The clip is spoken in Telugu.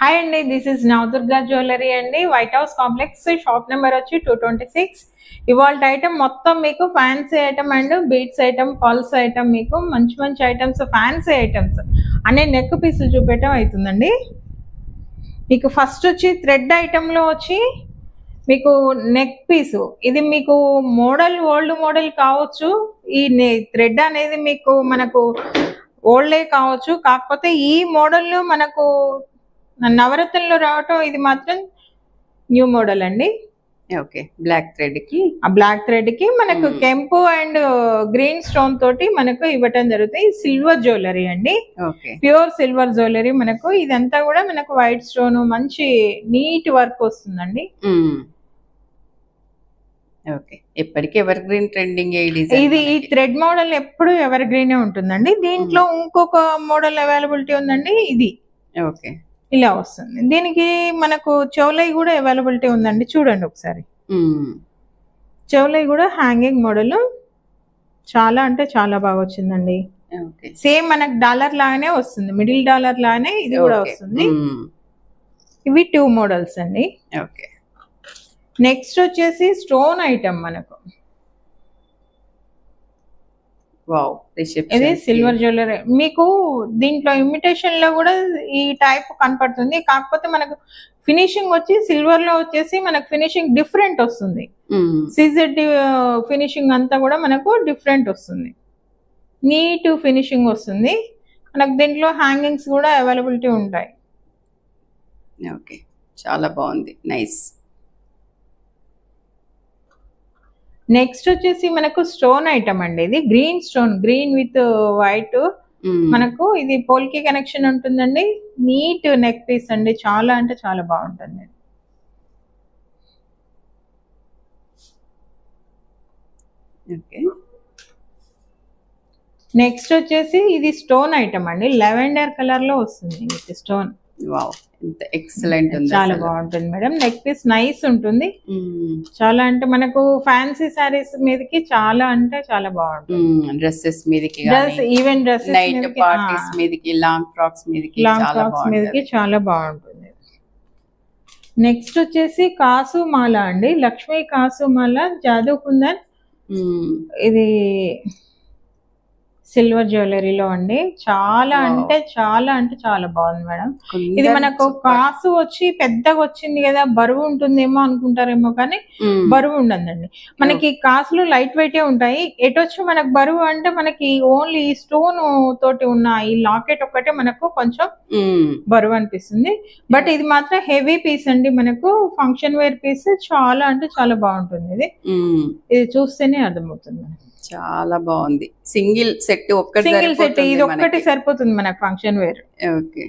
హాయ్ అండి, దిస్ ఇస్ నవదుర్గా జ్యువెలరీ అండి, white house complex. Shop number వచ్చి 226. ఇవాళ ఐటమ్ మొత్తం మీకు fancy item and beads item, pearls item, మీకు మంచి మంచి ఐటమ్స్, ఫ్యాన్సీ ఐటమ్స్ అనే నెక్ పీసులు చూపెట్టడం అవుతుందండి. మీకు ఫస్ట్ వచ్చి థ్రెడ్ ఐటెంలో వచ్చి మీకు నెక్ పీసు. ఇది మీకు మోడల్ ఓల్డ్ మోడల్ కావచ్చు. ఈ థ్రెడ్ అనేది మీకు మనకు ఓల్డే కావచ్చు, కాకపోతే ఈ మోడల్లో మనకు నవరత్నంలో రావటం ఇది మాత్రం న్యూ మోడల్ అండి. ఓకే, బ్లాక్ థ్రెడ్ కి మనకు కెంపు అండ్ గ్రీన్ స్టోన్ తోటి మనకు ఇవ్వటం జరుగుతుంది. సిల్వర్ జ్యువెలరీ అండి, ప్యూర్ సిల్వర్ జ్యువెలరీ. మనకు ఇదంతా కూడా మనకు వైట్ స్టోన్, మంచి నీట్ వర్క్ వస్తుందండి. ఓకే, ఎప్పటికీ ఎవర్ గ్రీన్ ట్రెండింగ్. ఇది ఈ థ్రెడ్ మోడల్ ఎప్పుడు ఎవర్ గ్రీనే ఉంటుందండి. దీంట్లో ఇంకొక మోడల్ అవైలబిలిటీ ఉందండి. ఇది ఓకే, ఇలా వస్తుంది. దీనికి మనకు చెవులై కూడా అవైలబిలిటీ ఉందండి. చూడండి ఒకసారి, చెవులై కూడా హ్యాంగింగ్ మోడల్ చాలా అంటే చాలా బాగా వచ్చిందండి. సేమ్ మనకు డాలర్ లాగానే వస్తుంది, మిడిల్ డాలర్ లాగానే ఇది కూడా వస్తుంది. ఇవి 2 మోడల్స్ అండి. ఓకే, నెక్స్ట్ వచ్చేసి స్టోన్ ఐటమ్ మనకు. ఇది సిల్వర్ జ్యువెలరీ. మీకు దీంట్లో ఇమిటేషన్ లో కూడా ఈ టైప్ కనపడుతుంది, కాకపోతే మనకు ఫినిషింగ్ వచ్చి సిల్వర్ లో వచ్చేసి మనకు ఫినిషింగ్ డిఫరెంట్ వస్తుంది. సిజెడ్ ఫినిషింగ్ అంతా కూడా మనకు డిఫరెంట్ వస్తుంది, నీట్ ఫినిషింగ్ వస్తుంది. మనకు దీంట్లో హ్యాంగింగ్స్ కూడా అవైలబిలిటీ ఉంటాయి. ఓకే, చాలా బాగుంది, నైస్. నెక్స్ట్ వచ్చేసి మనకు స్టోన్ ఐటమ్ అండి. ఇది green stone, green with white. మనకు ఇది పోల్కి కనెక్షన్ ఉంటుందండి. నీట్ నెక్ పీస్ అండి, చాలా అంటే చాలా బాగుంటుంది. నెక్స్ట్ వచ్చేసి ఇది స్టోన్ ఐటమ్ అండి, లెవెండర్ కలర్ లో వస్తుంది విత్ స్టోన్. ఎక్సలెంట్, చాలా బాగుంటుంది మేడం. నెక్ పీస్ నైస్ ఉంటుంది. చాలా అంటే మనకు ఫ్యాన్సీ సారీస్ మీదకి చాలా అంటే చాలా బాగుంటుంది. డ్రెస్సెస్ మీదకి, ఈవెన్ డ్రెస్సెస్ నైట్ పార్టీస్ మీదకి, లాంగ్ ఫ్రాక్స్ మీదకి చాలా బాగుంటుంది. నెక్స్ట్ వచ్చేసి కాసు మాల అండి, లక్ష్మీ కాసు మాల జాదూ కుందన్. ఇది సిల్వర్ జ్యువెలరీలో అండి, చాలా అంటే చాలా బాగుంది మేడం. ఇది మనకు కాసు వచ్చి పెద్దగా వచ్చింది కదా, బరువు ఉంటుందేమో అనుకుంటారేమో, కానీ బరువు ఉండదండి. మనకి కాసులు లైట్ వెయిటే ఉంటాయి. ఎటొచ్చి మనకు బరువు అంటే మనకి ఓన్లీ స్టోన్ తోటి ఉన్న ఈ లాకెట్ ఒక్కటే మనకు కొంచెం బరువు అనిపిస్తుంది. బట్ ఇది మాత్రం హెవీ పీస్ అండి, మనకు ఫంక్షన్ వేర్ పీస్. చాలా అంటే చాలా బాగుంటుంది. ఇది చూస్తేనే అర్థమవుతుంది. చాలా బాగుంది. సింగిల్ సెట్ ఇది ఒక్కటి సరిపోతుంది మనకు ఫంక్షన్ వేర్. ఓకే.